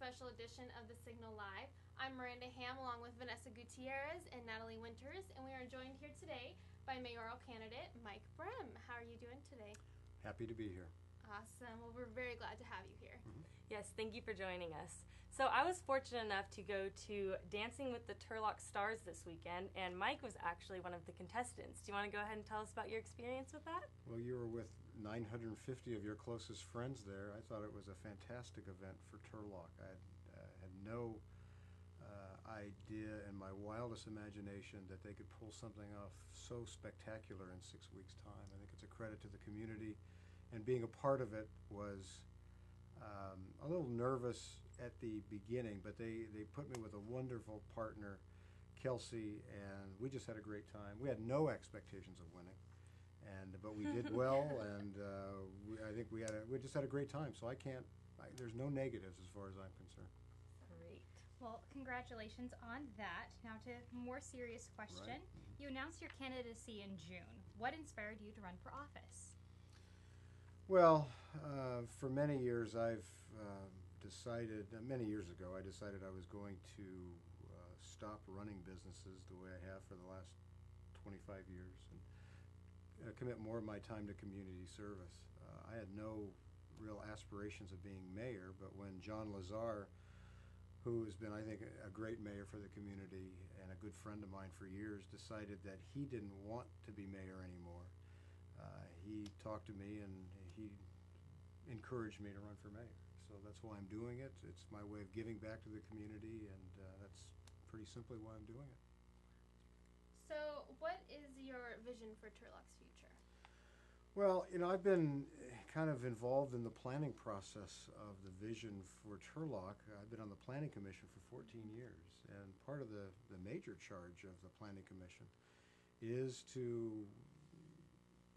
special edition of The Signal Live. I'm Miranda Ham along with Vanessa Gutierrez and Natalie Winters, and we are joined here today by mayoral candidate Mike Brem. How are you doing today? Happy to be here. Awesome. Well, we're very glad to have you here. Mm-hmm. Yes, thank you for joining us. So I was fortunate enough to go to Dancing with the Turlock Stars this weekend, and Mike was actually one of the contestants. Do you want to go ahead and tell us about your experience with that? Well, you were with 950 of your closest friends there. I thought it was a fantastic event for Turlock. I had no idea in my wildest imagination that they could pull something off so spectacular in 6 weeks' time. I think it's a credit to the community, and being a part of it was a little nervous at the beginning, but they put me with a wonderful partner, Kelsey, and we just had a great time. We had no expectations of winning, but we did well, and I think we just had a great time. So there's no negatives as far as I'm concerned. Great. Well, congratulations on that. Now to a more serious question. Right. You announced your candidacy in June. What inspired you to run for office? Well, for many years I've decided, many years ago, I decided I was going to stop running businesses the way I have for the last 25 years and commit more of my time to community service. I had no real aspirations of being mayor, but when John Lazar, who has been, I think, a great mayor for the community and a good friend of mine for years, decided that he didn't want to be mayor anymore, he talked to me and he encouraged me to run for mayor. So that's why I'm doing it. It's my way of giving back to the community, and that's pretty simply why I'm doing it. So what is your vision for Turlock's future? Well, I've been kind of involved in the planning process of the vision for Turlock. I've been on the Planning Commission for 14 years, and part of the major charge of the Planning Commission is to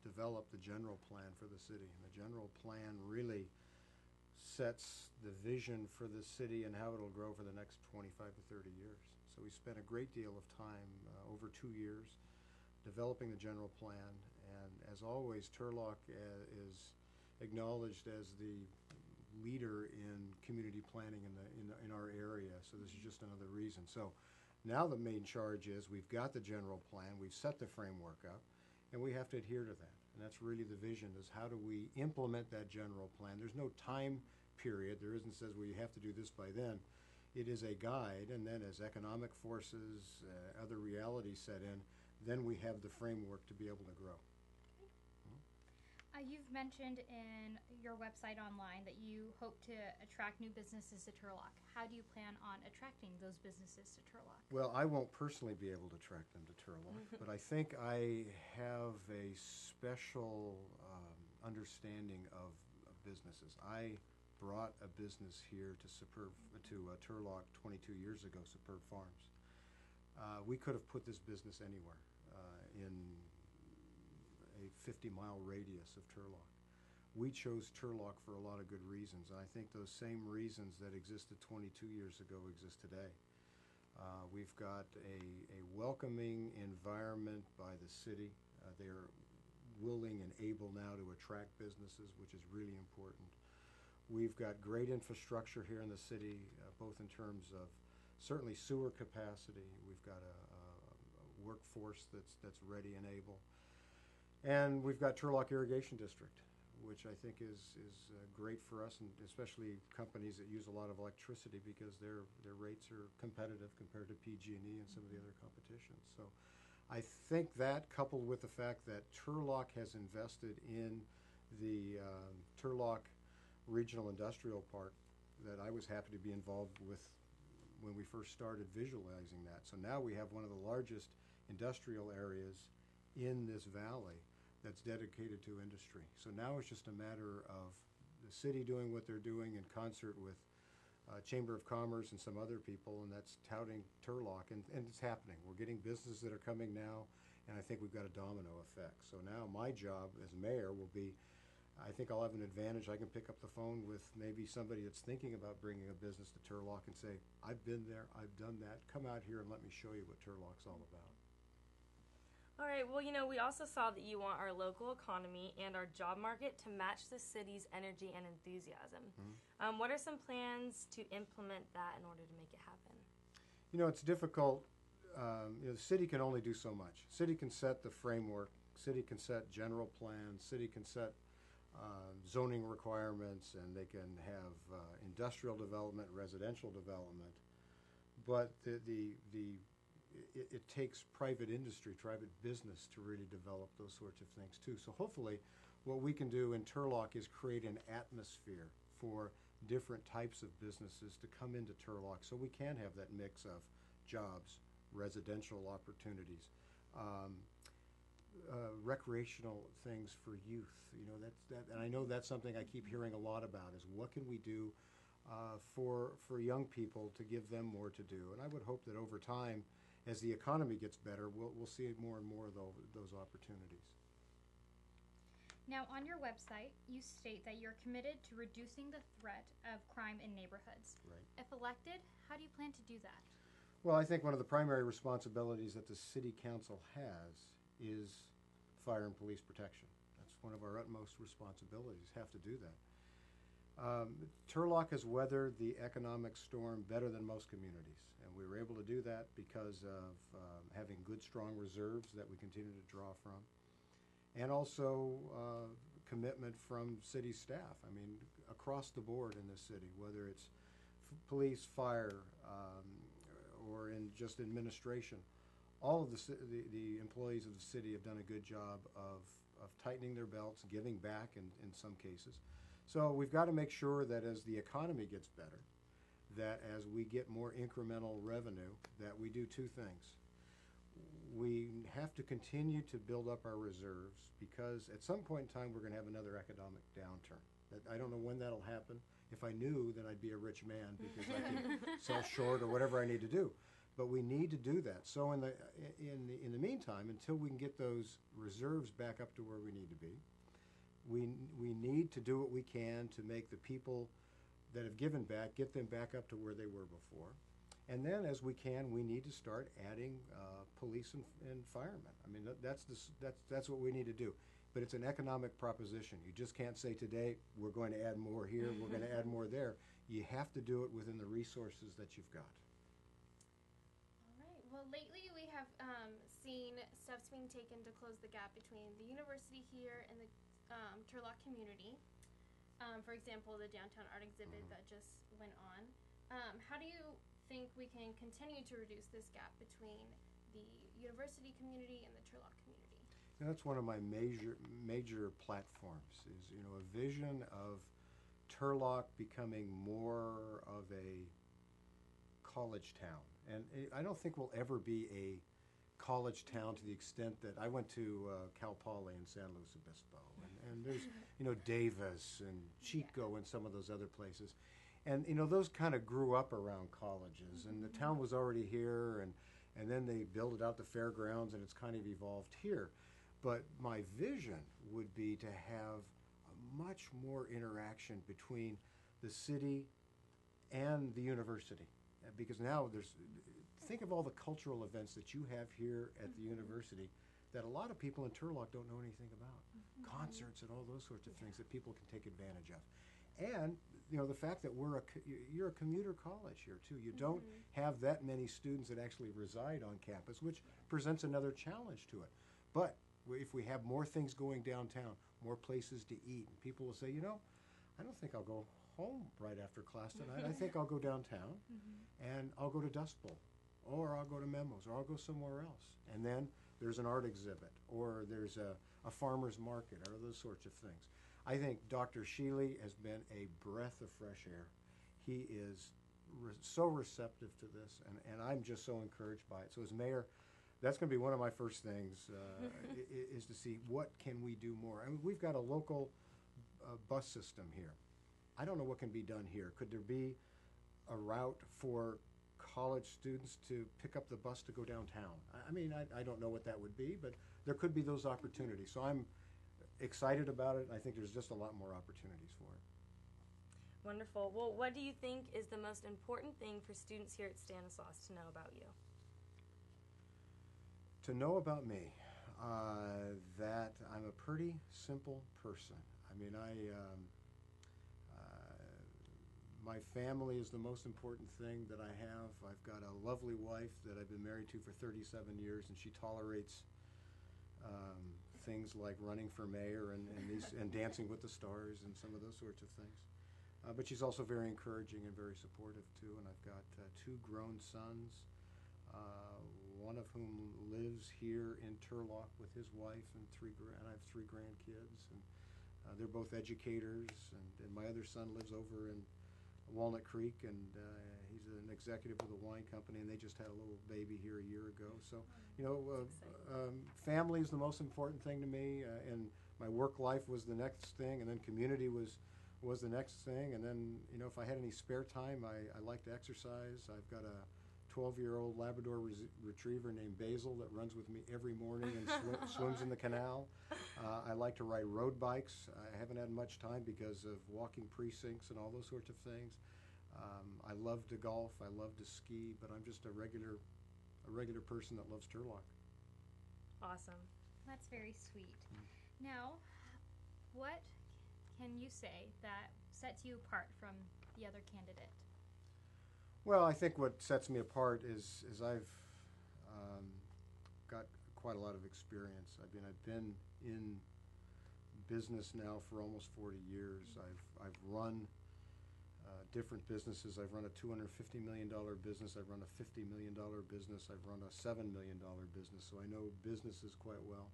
develop the general plan for the city. And the general plan really sets the vision for the city and how it'll grow for the next 25 to 30 years. So we spent a great deal of time, over 2 years, developing the general plan, and as always, Turlock is acknowledged as the leader in community planning in our area, so this is just another reason. So now the main charge is we've got the general plan, we've set the framework up, and we have to adhere to that. And that's really the vision, is how do we implement that general plan. There's no time period. There isn't says, well, you have to do this by then. It is a guide, and then as economic forces, other realities set in, then we have the framework to be able to grow. You've mentioned in your website online that you hope to attract new businesses to Turlock. How do you plan on attracting those businesses to Turlock? Well, I won't personally be able to attract them to Turlock, but I think I have a special understanding of businesses. I brought a business here to Turlock 22 years ago, Superb Farms. We could have put this business anywhere in a 50-mile radius of Turlock. We chose Turlock for a lot of good reasons, and I think those same reasons that existed 22 years ago exist today. We've got a welcoming environment by the city. They're willing and able now to attract businesses, which is really important. We've got great infrastructure here in the city, both in terms of certainly sewer capacity. We've got a workforce that's ready and able. And we've got Turlock Irrigation District, which I think is great for us, and especially companies that use a lot of electricity, because their rates are competitive compared to PG&E and some of the other competitions. So I think that, coupled with the fact that Turlock has invested in the Turlock Regional Industrial Park, that I was happy to be involved with when we first started visualizing that. So now we have one of the largest industrial areas in this valley that's dedicated to industry. So now it's just a matter of the city doing what they're doing in concert with Chamber of Commerce and some other people, and that's touting Turlock, and it's happening. We're getting businesses that are coming now, and I think we've got a domino effect. So now my job as mayor will be, I think I'll have an advantage. I can pick up the phone with maybe somebody that's thinking about bringing a business to Turlock and say, I've been there, I've done that, come out here and let me show you what Turlock's all about. All right, well, we also saw that you want our local economy and our job market to match the city's energy and enthusiasm. What are some plans to implement that in order to make it happen? It's difficult. The city can only do so much. City can set the framework. City can set general plans. City can set zoning requirements, and they can have industrial development, residential development. But it takes private industry, private business to really develop those sorts of things too. So hopefully what we can do in Turlock is create an atmosphere for different types of businesses to come into Turlock so we can have that mix of jobs, residential opportunities, recreational things for youth. And I know that's something I keep hearing a lot about is what can we do for young people to give them more to do. And I would hope that over time, as the economy gets better, we'll see more and more of those opportunities. Now, on your website, you state that you're committed to reducing the threat of crime in neighborhoods. Right. If elected, how do you plan to do that? Well, I think one of the primary responsibilities that the City Council has is fire and police protection. That's one of our utmost responsibilities, have to do that. Turlock has weathered the economic storm better than most communities, and we were able to do that because of having good, strong reserves that we continue to draw from, and also commitment from city staff. I mean, across the board in this city, whether it's police, fire, or in just administration, all of the employees of the city have done a good job of tightening their belts, giving back in some cases. So we've got to make sure that as the economy gets better, that as we get more incremental revenue, that we do two things. We have to continue to build up our reserves because at some point in time we're going to have another economic downturn. I don't know when that'll happen. If I knew, then I'd be a rich man because I could sell short or whatever I need to do. But we need to do that. So in the meantime, until we can get those reserves back up to where we need to be, we need to do what we can to make the people that have given back, get them back up to where they were before. And then as we can, we need to start adding police and firemen. I mean, that's what we need to do. But it's an economic proposition. You just can't say today, we're going to add more here, we're going to add more there. You have to do it within the resources that you've got. All right. Well, lately we have seen steps being taken to close the gap between the university here and the Turlock community. For example, the downtown art exhibit that just went on. How do you think we can continue to reduce this gap between the university community and the Turlock community? That's one of my major platforms is, a vision of Turlock becoming more of a college town. And I don't think we'll ever be a college town to the extent that I went to Cal Poly in San Luis Obispo, and there's Davis and Chico and some of those other places, and those kind of grew up around colleges, and the town was already here, and then they built out the fairgrounds, and it's kind of evolved here. But my vision would be to have a much more interaction between the city and the university, because now think of all the cultural events that you have here at the university that a lot of people in Turlock don't know anything about. Concerts and all those sorts of things that people can take advantage of. And, the fact that you're a commuter college here, too. You don't have that many students that actually reside on campus, which presents another challenge to it. But if we have more things going downtown, more places to eat, and people will say, I don't think I'll go home right after class tonight. I think I'll go downtown, and I'll go to Dust Bowl, or I'll go to Memos, or I'll go somewhere else. And then there's an art exhibit, or there's a farmer's market, or those sorts of things. I think Dr. Shealy has been a breath of fresh air. He is so receptive to this, and I'm just so encouraged by it. So as mayor, that's going to be one of my first things, is to see what can we do more. I mean, we've got a local bus system here. I don't know what can be done here. Could there be a route for college students to pick up the bus to go downtown? I mean, I don't know what that would be, but there could be those opportunities. So I'm excited about it. I think there's just a lot more opportunities for it. Wonderful. Well, what do you think is the most important thing for students here at Stanislaus to know about you? To know about me, That I'm a pretty simple person. I mean, my family is the most important thing that I have. I've got a lovely wife that I've been married to for 37 years, and she tolerates um, things like running for mayor and Dancing with the Stars and some of those sorts of things. But she's also very encouraging and very supportive too. And I've got two grown sons, one of whom lives here in Turlock with his wife and I have three grandkids, and they're both educators. And my other son lives over in Walnut Creek, and he's an executive with a wine company, and they just had a little baby here a year ago. So, family is the most important thing to me, and my work life was the next thing, and then community was the next thing. And then, if I had any spare time, I like to exercise. I've got a 12-year-old Labrador retriever named Basil that runs with me every morning and swims in the canal. I like to ride road bikes. I haven't had much time because of walking precincts and all those sorts of things. I love to golf. I love to ski, but I'm just a regular person that loves Turlock. Awesome. That's very sweet. Now, what can you say that sets you apart from the other candidate? Well, I think what sets me apart is I've got quite a lot of experience. I've been in business now for almost 40 years. I've run different businesses. I've run a $250 million business. I've run a $50 million business. I've run a $7 million business. So I know businesses quite well.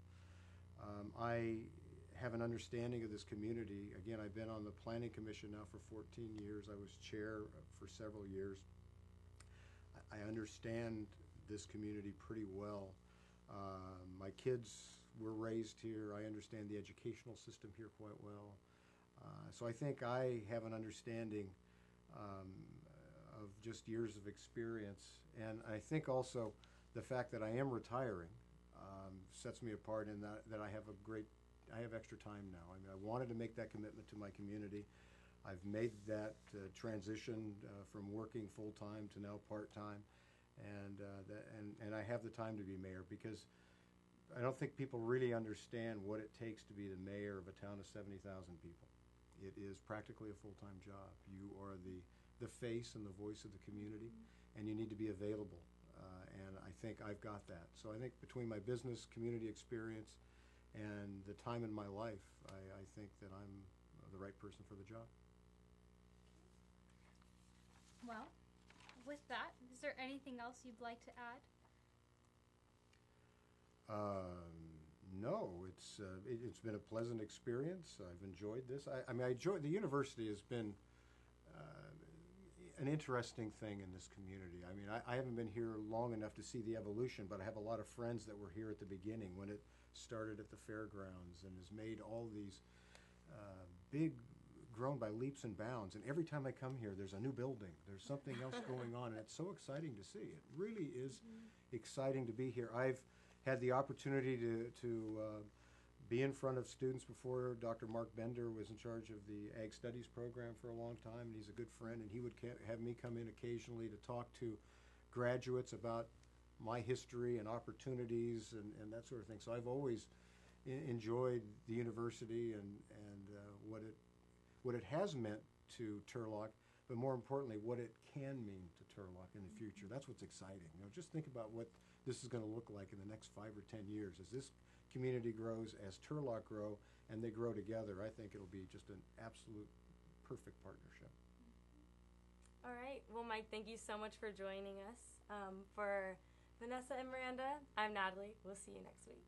I have an understanding of this community. Again, I've been on the Planning Commission now for 14 years. I was chair for several years. I understand this community pretty well. My kids were raised here. I understand the educational system here quite well. So I think I have an understanding of just years of experience. And I think also the fact that I am retiring sets me apart in that I have extra time now. I mean, I wanted to make that commitment to my community. I've made that transition from working full-time to now part-time, and I have the time to be mayor, because I don't think people really understand what it takes to be the mayor of a town of 70,000 people. It is practically a full-time job. You are the face and the voice of the community, and you need to be available, and I think I've got that. So I think between my business, community experience, and the time in my life, I think that I'm the right person for the job. Well, with that, is there anything else you'd like to add? No, it's been a pleasant experience. I've enjoyed this. I mean, the university has been an interesting thing in this community. I mean, I haven't been here long enough to see the evolution, but I have a lot of friends that were here at the beginning when it started at the fairgrounds and has made all these grown by leaps and bounds. And every time I come here, there's a new building. There's something else going on, and it's so exciting to see. It really is exciting to be here. I've had the opportunity to be in front of students before. Dr. Mark Bender was in charge of the Ag Studies program for a long time, and he's a good friend, and he would have me come in occasionally to talk to graduates about my history and opportunities and that sort of thing. So I've always enjoyed the university and what it has meant to Turlock, but more importantly, what it can mean to Turlock in the future. That's what's exciting. Just think about what this is going to look like in the next 5 or 10 years as this community grows, as Turlock grow, and they grow together. I think it'll be just an absolute perfect partnership. All right. Well, Mike, thank you so much for joining us. For Vanessa and Miranda, I'm Natalie. We'll see you next week.